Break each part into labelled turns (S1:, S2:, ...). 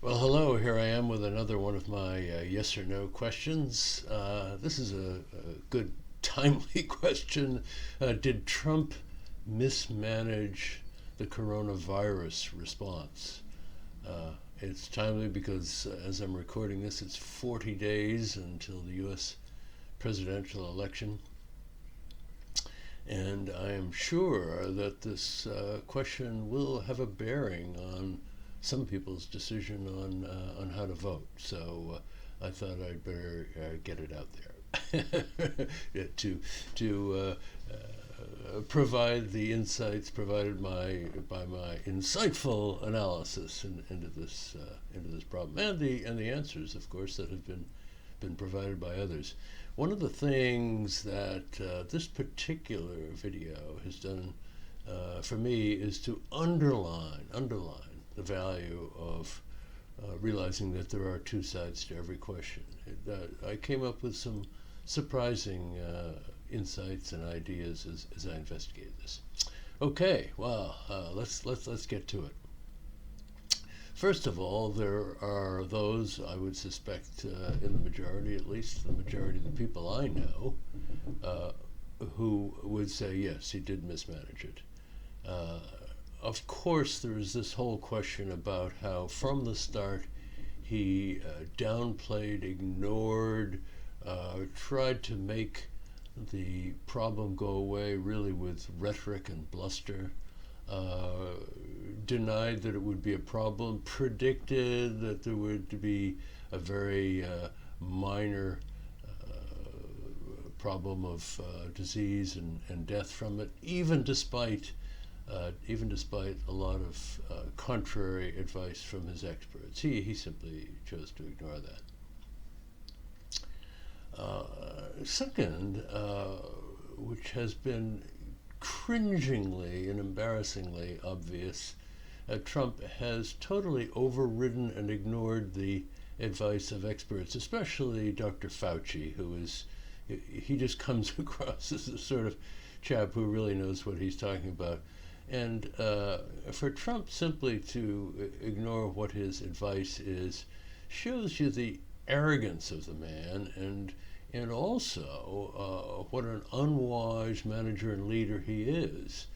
S1: Well, hello. Here I am with another one of my yes or no questions. This is a good, timely question. Did Trump mismanage the coronavirus response? It's timely because as I'm recording this, it's 40 days until the U.S. presidential election. And I am sure that this question will have a bearing on some people's decision on how to vote. So I thought I'd better get it out there yeah, to provide the insights provided by my insightful analysis into this problem and the answers, of course, that have been provided by others. One of the things that this particular video has done for me is to underline the value of realizing that there are two sides to every question. I came up with some surprising insights and ideas as I investigated this. Okay, well, let's get to it. First of all, there are those, I would suspect, in the majority, at least the majority of the people I know, who would say, yes, he did mismanage it. Of course, there is this whole question about how, from the start, he downplayed, ignored, tried to make the problem go away really with rhetoric and bluster. Denied that it would be a problem, predicted that there would be a very minor problem of disease and death from it, even despite a lot of contrary advice from his experts. He simply chose to ignore that. Second, which has been cringingly and embarrassingly obvious, Trump has totally overridden and ignored the advice of experts, especially Dr. Fauci, he just comes across as the sort of chap who really knows what he's talking about. And for Trump simply to ignore what his advice is shows you the arrogance of the man and also what an unwise manager and leader he is.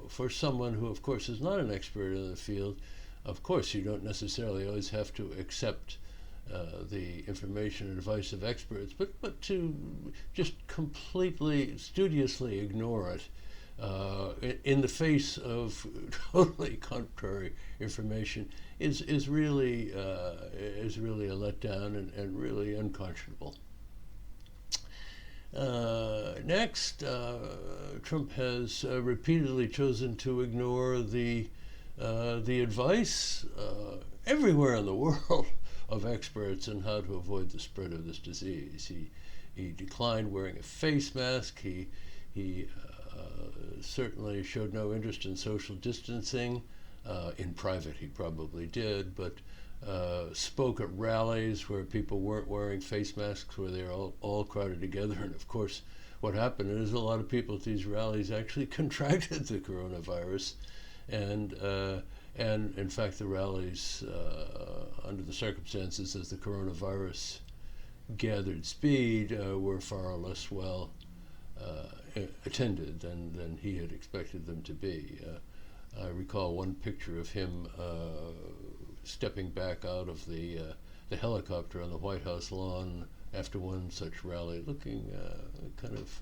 S1: For someone who, of course, is not an expert in the field, of course, you don't necessarily always have to accept the information and advice of experts, but to just completely, studiously ignore it in the face of totally contrary information is really a letdown and really unconscionable. Next, Trump has repeatedly chosen to ignore the advice everywhere in the world of experts on how to avoid the spread of this disease. He declined wearing a face mask. He certainly showed no interest in social distancing. In private, he probably did, but spoke at rallies where people weren't wearing face masks, where they're all crowded together. And of course, what happened is a lot of people at these rallies actually contracted the coronavirus. And in fact, the rallies, under the circumstances as the coronavirus gathered speed, were far less well attended than he had expected them to be. I recall one picture of him stepping back out of the helicopter on the White House lawn after one such rally, looking kind of,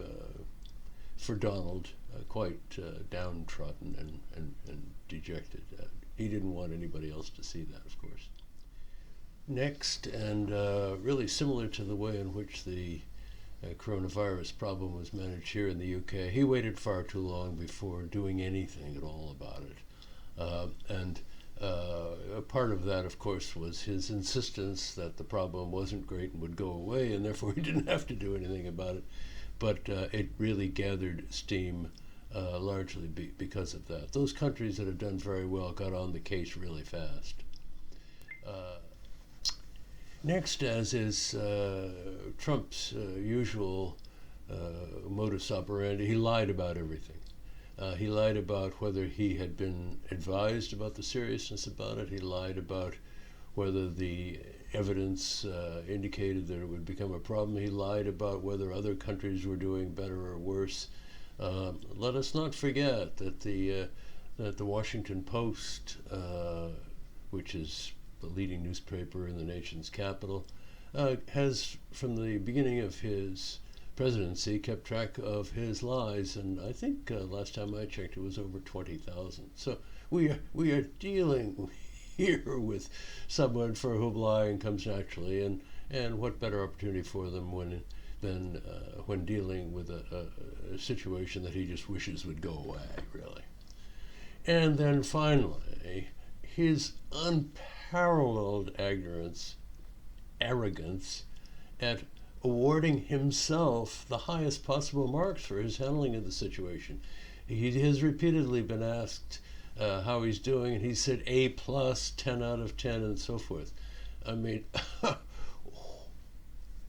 S1: for Donald, quite downtrodden and dejected. He didn't want anybody else to see that, of course. Next, and really similar to the way in which the coronavirus problem was managed here in the UK, he waited far too long before doing anything at all about it. And a part of that, of course, was his insistence that the problem wasn't great and would go away, and therefore he didn't have to do anything about it. But it really gathered steam largely because of that. Those countries that have done very well got on the case really fast. Next, as is Trump's usual modus operandi, he lied about everything. He lied about whether he had been advised about the seriousness about it. He lied about whether the evidence indicated that it would become a problem. He lied about whether other countries were doing better or worse. Let us not forget that the Washington Post, which is the leading newspaper in the nation's capital, has, from the beginning of his presidency, kept track of his lies, and I think last time I checked it was over 20,000. So we are dealing here with someone for whom lying comes naturally, and what better opportunity for them than when dealing with a situation that he just wishes would go away, really. And then finally, his unparalleled arrogance at awarding himself the highest possible marks for his handling of the situation. He has repeatedly been asked how he's doing, and he said A+, 10 out of 10, and so forth. I mean,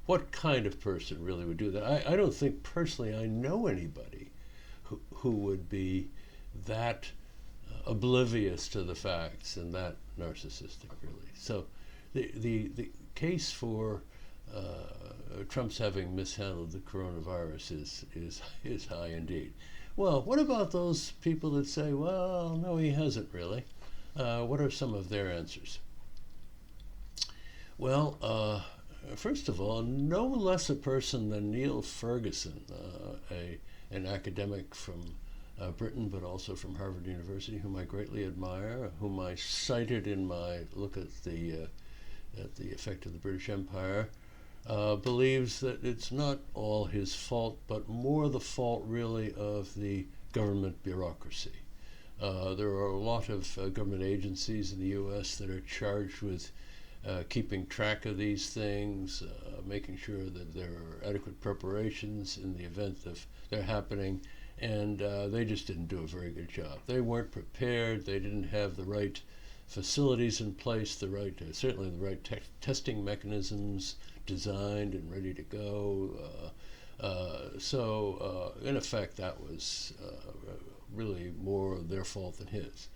S1: what kind of person really would do that? I don't think personally I know anybody who would be that oblivious to the facts and that narcissistic, really. So the case for Trump's having mishandled the coronavirus is high indeed. Well, what about those people that say, well, no, he hasn't really? What are some of their answers? Well, first of all, no less a person than Neil Ferguson, an academic from Britain, but also from Harvard University, whom I greatly admire, whom I cited in my look at the effect of the British Empire, believes that it's not all his fault, but more the fault really of the government bureaucracy. There are a lot of government agencies in the U.S. that are charged with keeping track of these things, making sure that there are adequate preparations in the event of their happening, and they just didn't do a very good job. They weren't prepared. They didn't have the right facilities in place, certainly the right testing mechanisms designed and ready to go. So in effect, that was really more their fault than his.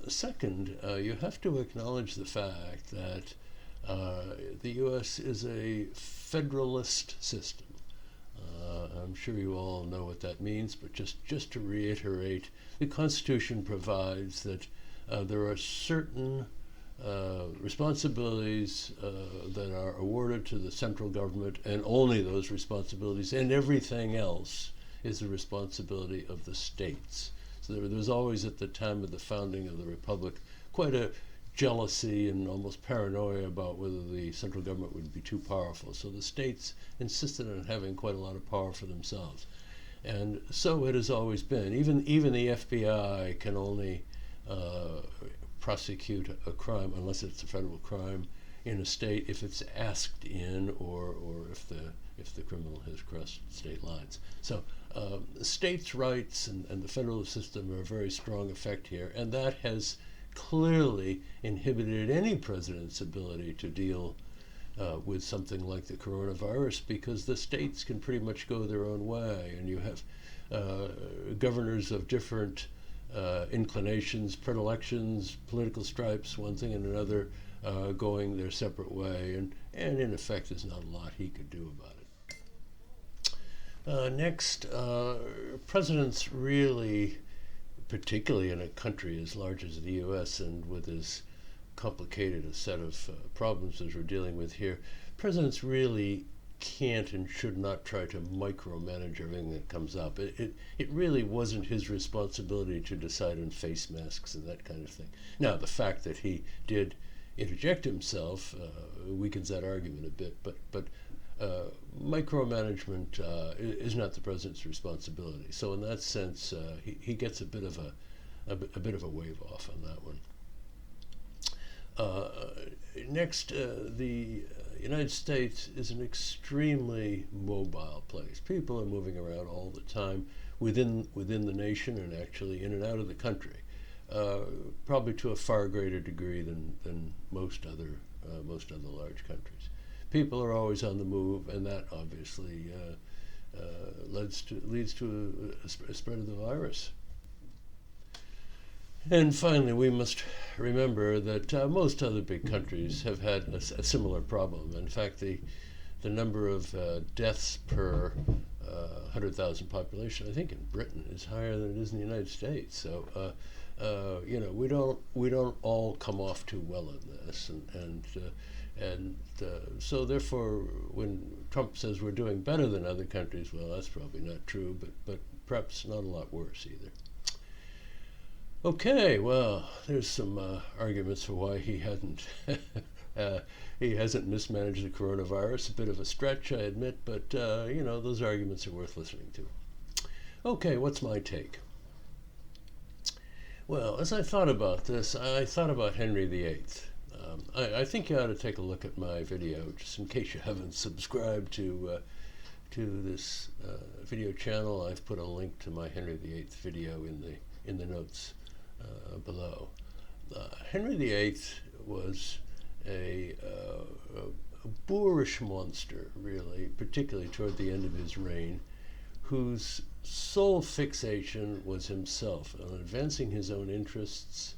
S1: Second, you have to acknowledge the fact that the U.S. is a federalist system. I'm sure you all know what that means, but just to reiterate, the Constitution provides that there are certain responsibilities that are awarded to the central government, and only those responsibilities, and everything else is the responsibility of the states. So there was always, at the time of the founding of the Republic, quite a jealousy and almost paranoia about whether the central government would be too powerful. So the states insisted on having quite a lot of power for themselves. And so it has always been. Even the FBI can only prosecute a crime, unless it's a federal crime, in a state if it's asked in, or if the criminal has crossed state lines. So states' rights and the federal system are a very strong effect here, and that has clearly inhibited any president's ability to deal with something like the coronavirus, because the states can pretty much go their own way, and you have governors of different inclinations, predilections, political stripes, one thing and another, going their separate way, and in effect there's not a lot he could do about it. Next, presidents really, particularly in a country as large as the U.S. and with as complicated a set of problems as we're dealing with here, presidents really can't and should not try to micromanage everything that comes up. It really wasn't his responsibility to decide on face masks and that kind of thing. Now, the fact that he did interject himself weakens that argument a bit, but micromanagement is not the president's responsibility. So in that sense, he gets a bit of a wave off on that one. Next, the United States is an extremely mobile place. People are moving around all the time within the nation and actually in and out of the country, probably to a far greater degree than most other large countries. People are always on the move, and that obviously leads to a spread of the virus. And finally, we must remember that most other big countries have had a similar problem. In fact, the number of deaths per 100,000 population, I think in Britain, is higher than it is in the United States. So, we don't all come off too well in this, and so therefore, when Trump says we're doing better than other countries, well, that's probably not true, but perhaps not a lot worse either. Okay, well, there's some arguments for why he hasn't mismanaged the coronavirus. A bit of a stretch, I admit, but those arguments are worth listening to. Okay, what's my take? Well, as I thought about this, I thought about Henry VIII. I think you ought to take a look at my video, just in case you haven't subscribed to this video channel. I've put a link to my Henry VIII video in the notes below. Henry VIII was a boorish monster, really, particularly toward the end of his reign, whose sole fixation was himself, on advancing his own interests,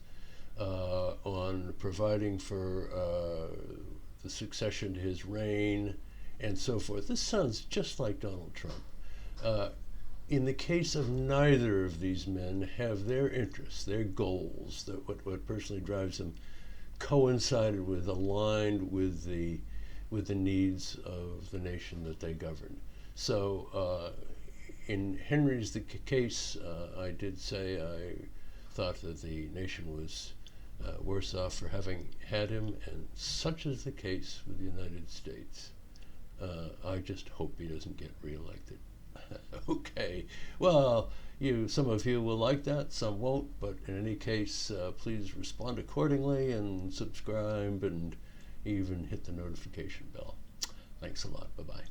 S1: on providing for the succession to his reign, and so forth. This sounds just like Donald Trump. In the case of neither of these men, have their interests, their goals, what personally drives them, coincided with, aligned with the needs of the nation that they govern. So in Henry's case, I did say I thought that the nation was worse off for having had him, and such is the case with the United States. I just hope he doesn't get reelected. Okay, well, some of you will like that, some won't, but in any case, please respond accordingly and subscribe and even hit the notification bell. Thanks a lot. Bye-bye.